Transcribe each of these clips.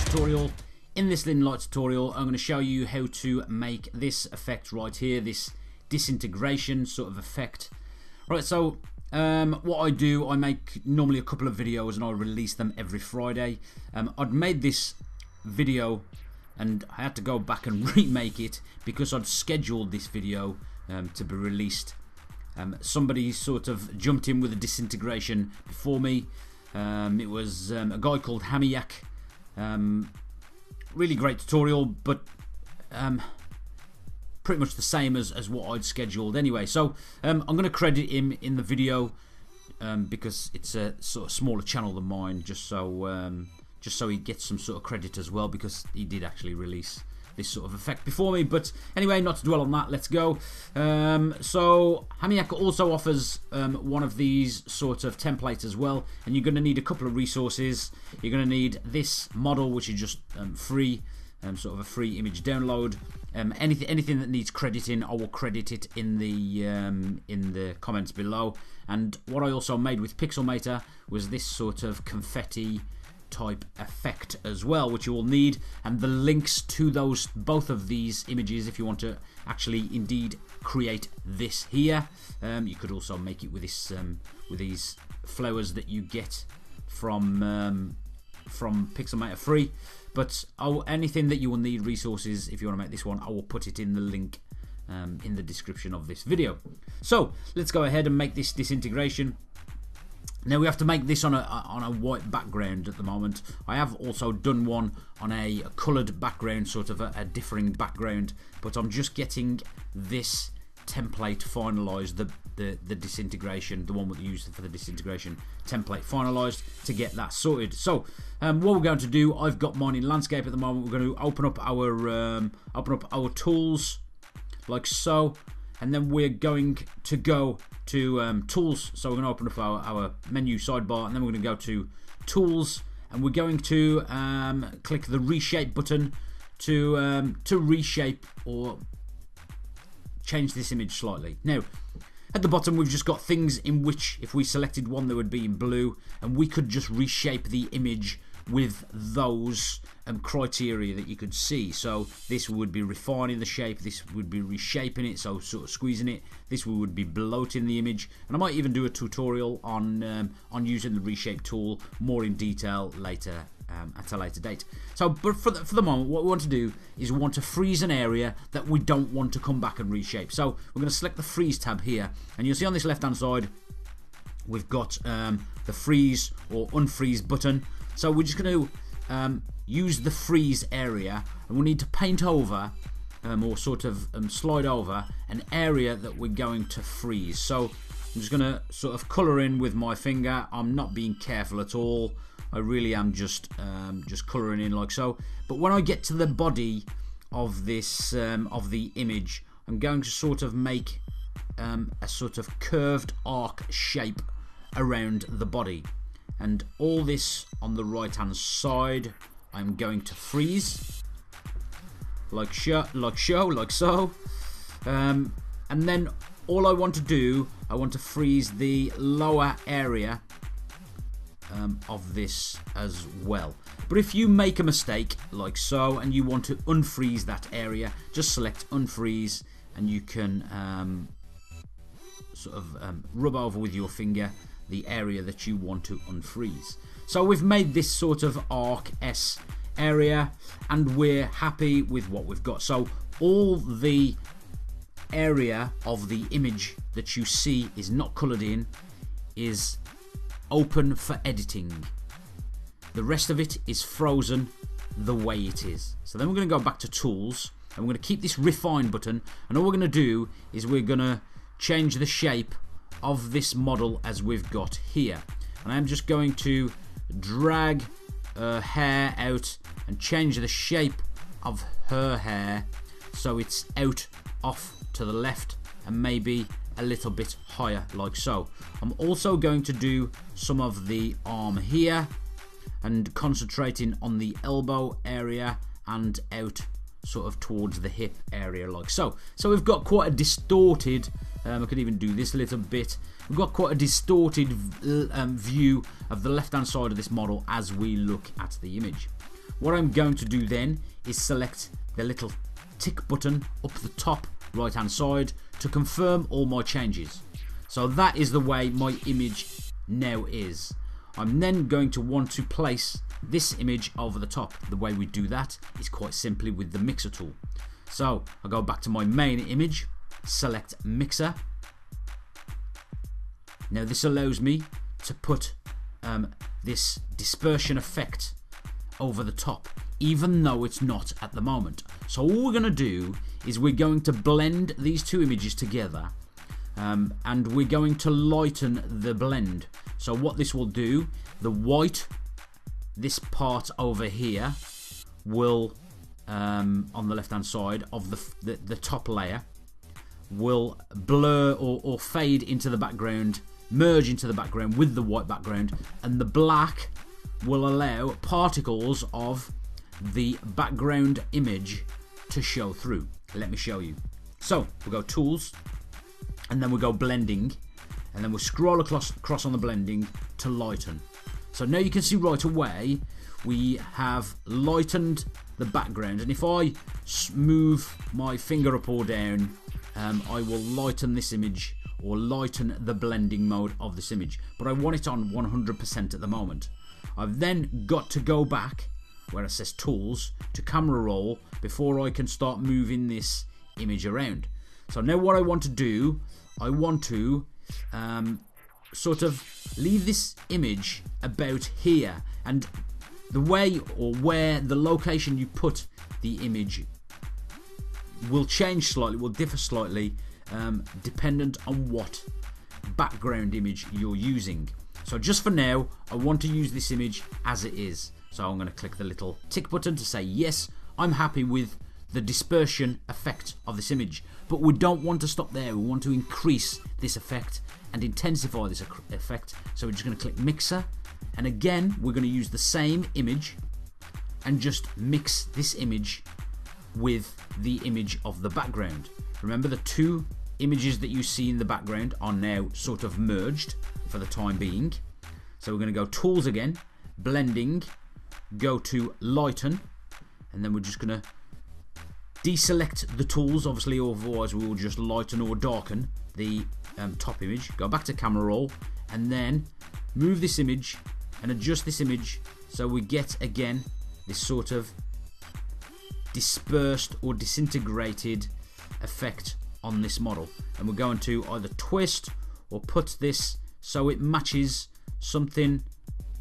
tutorial. In this Enlight tutorial, I'm going to show you how to make this effect right here, this disintegration sort of effect. Right, so what I do, I make normally a couple of videos and I release them every Friday. I'd made this video and I had to go back and remake it because I'd scheduled this video to be released. Somebody sort of jumped in with a disintegration before me. It was a guy called Hamiyak. Really great tutorial, but pretty much the same as what I'd scheduled anyway. So I'm going to credit him in the video because it's a sort of smaller channel than mine, just so he gets some sort of credit as well, because he did actually release this sort of effect before me. But anyway, not to dwell on that, let's go. So Hamiyak also offers one of these sort of templates as well, and you're going to need a couple of resources. You're going to need this model, which is just free, sort of a free image download. Anything that needs crediting, I will credit it in the comments below. And what I also made with Pixelmator was this sort of confetti type effect as well, which you will need, and the links to both of these images if you want to actually indeed create this here. You could also make it with this with these flowers that you get from Pixelmator free. But anything that you will need resources if you want to make this one, I will put it in the link in the description of this video. So let's go ahead and make this disintegration. Now we have to make this on a white background at the moment. I have also done one on a coloured background, sort of a differing background, but I'm just getting this template finalised, the disintegration, the one we used for the disintegration template finalised, to get that sorted. So what we're going to do, I've got mine in landscape at the moment. We're going to open up our tools like so, and then we're going to go to tools. So we're going to open up our menu sidebar, and then we're going to go to tools, and we're going to click the reshape button to reshape or change this image slightly. Now at the bottom we've just got things in which if we selected one, they would be in blue, and we could just reshape the image with those criteria that you could see. So this would be refining the shape, this would be reshaping it, so sort of squeezing it, this would be bloating the image, and I might even do a tutorial on using the reshape tool more in detail later at a later date. So but for the moment, what we want to do is we want to freeze an area that we don't want to come back and reshape. So we're going to select the freeze tab here, and you'll see on this left hand side we've got the freeze or unfreeze button. So we're just going to use the freeze area, and we need to paint over or sort of slide over an area that we're going to freeze. So I'm just going to sort of colour in with my finger. I'm not being careful at all. I really am just colouring in like so. But when I get to the body of this of the image, I'm going to sort of make a sort of curved arc shape around the body, and all this on the right hand side I'm going to freeze like so, and then all I want to do, I want to freeze the lower area of this as well. But if you make a mistake like so and you want to unfreeze that area, just select unfreeze, and you can sort of rub over with your finger the area that you want to unfreeze. So we've made this sort of arc S area, and we're happy with what we've got. So all the area of the image that you see is not coloured in is open for editing. The rest of it is frozen the way it is. So then we're going to go back to tools, and we're going to keep this refine button, and all we're going to do is we're going to change the shape of this model as we've got here. And I'm just going to drag her hair out and change the shape of her hair so it's out off to the left and maybe a little bit higher like so. I'm also going to do some of the arm here and concentrating on the elbow area and out sort of towards the hip area like so. So we've got quite a distorted, I could even do this a little bit, we've got quite a distorted view of the left hand side of this model as we look at the image. What I'm going to do then is select the little tick button up the top right hand side to confirm all my changes. So that is the way my image now is. I'm then going to want to place this image over the top. The way we do that is quite simply with the mixer tool. So I go back to my main image, select mixer. Now this allows me to put this dispersion effect over the top, even though it's not at the moment. So all we're going to do is we're going to blend these two images together, and we're going to lighten the blend. So what this will do, the white, this part over here, will on the left hand side of the top layer, will blur or fade into the background, merge into the background with the white background, and the black will allow particles of the background image to show through. Let me show you. So we'll go tools, and then we'll go blending, and then we'll scroll across on the blending to lighten. So now you can see right away we have lightened the background, and if I move my finger up or down, I will lighten this image or lighten the blending mode of this image, but I want it on 100% at the moment. I've then got to go back where it says tools to camera roll before I can start moving this image around. So now what I want to do, I want to sort of leave this image about here, and the way or where the location you put the image will change slightly, will differ slightly, dependent on what background image you're using. So just for now, I want to use this image as it is. So I'm going to click the little tick button to say yes, I'm happy with the dispersion effect of this image. But we don't want to stop there, we want to increase this effect and intensify this effect. So we're just going to click mixer, and again we're going to use the same image and just mix this image with the image of the background. Remember, the two images that you see in the background are now sort of merged for the time being. So we're going to go tools again, blending, go to lighten, and then we're just going to deselect the tools, obviously, otherwise we will just lighten or darken the top image. Go back to camera roll, and then move this image and adjust this image so we get again this sort of dispersed or disintegrated effect on this model. And we're going to either twist or put this so it matches something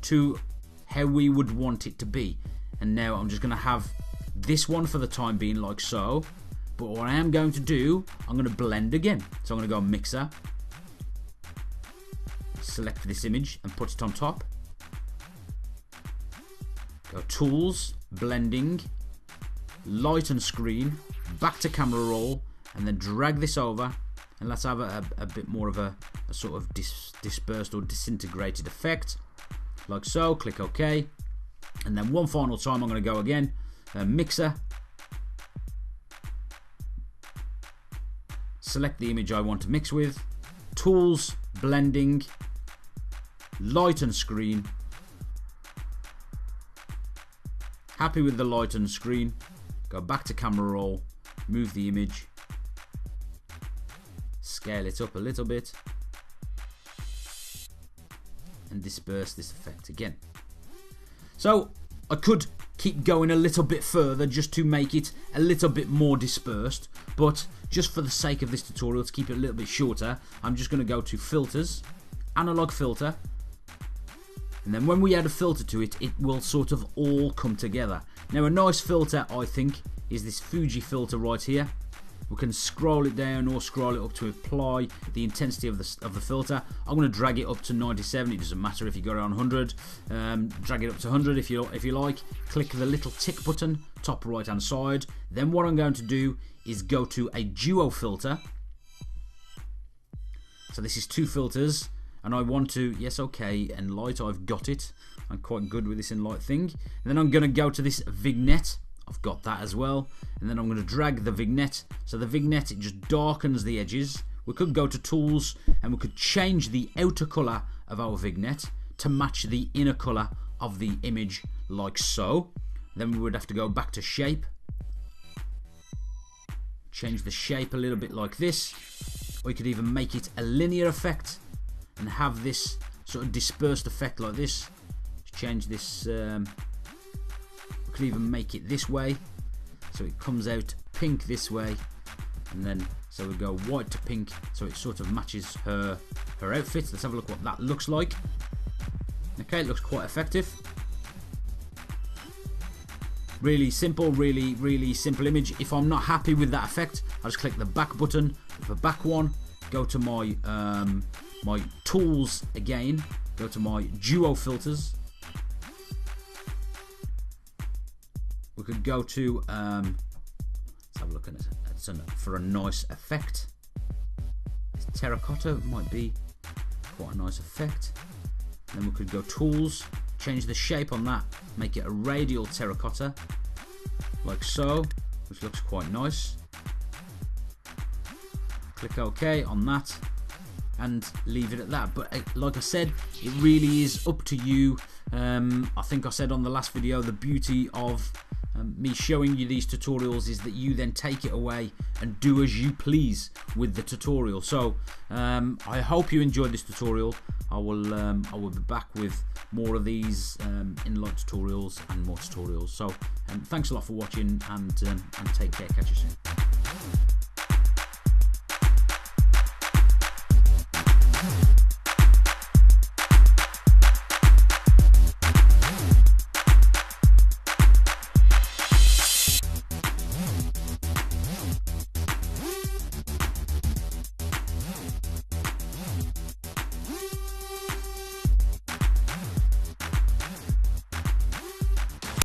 to how we would want it to be. And now I'm just going to have this one for the time being like so, but what I am going to do, I'm going to blend again. So I'm going to go mixer, select this image and put it on top, go tools, blending, lighten screen, back to camera roll, and then drag this over, and let's have a bit more of a sort of dispersed or disintegrated effect like so. Click OK, and then one final time I'm going to go again, mixer, select the image I want to mix with, tools, blending, lighten screen. Happy with the lighten screen, go back to camera roll, move the image, scale it up a little bit, and disperse this effect again. So I could keep going a little bit further just to make it a little bit more dispersed, but just for the sake of this tutorial, to keep it a little bit shorter, I'm just going to go to filters, analog filter, and then when we add a filter to it, it will sort of all come together. Now a nice filter, I think, is this Fuji filter right here. We can scroll it down or scroll it up to apply the intensity of the filter. I'm going to drag it up to 97. It doesn't matter if you got it on 100. Drag it up to 100 if you like. Click the little tick button top right hand side. Then what I'm going to do is go to a duo filter. So this is two filters, and I want to, yes, okay, Enlight, I've got it. I'm quite good with this Enlight thing. And then I'm going to go to this vignette. I've got that as well, and then I'm going to drag the vignette. So the vignette, it just darkens the edges. We could go to tools and we could change the outer colour of our vignette to match the inner colour of the image like so. Then we would have to go back to shape, change the shape a little bit like this, or you could even make it a linear effect and have this sort of dispersed effect like this. Change this, we could even make it this way, so it comes out pink this way, and then so we go white to pink, so it sort of matches her outfit. Let's have a look what that looks like. Okay, it looks quite effective. Really simple, really simple image. If I'm not happy with that effect, I just click the back button, the back one, go to my my tools again, go to my duo filters. We could go to let's have a look at it. For a nice effect. This terracotta might be quite a nice effect. Then we could go tools, change the shape on that, make it a radial terracotta, like so, which looks quite nice. Click OK on that and leave it at that. But like I said, it really is up to you. I think I said on the last video, the beauty of me showing you these tutorials is that you then take it away and do as you please with the tutorial. So I hope you enjoyed this tutorial. I will be back with more of these Enlight tutorials and more tutorials. So thanks a lot for watching, and take care. Catch you soon.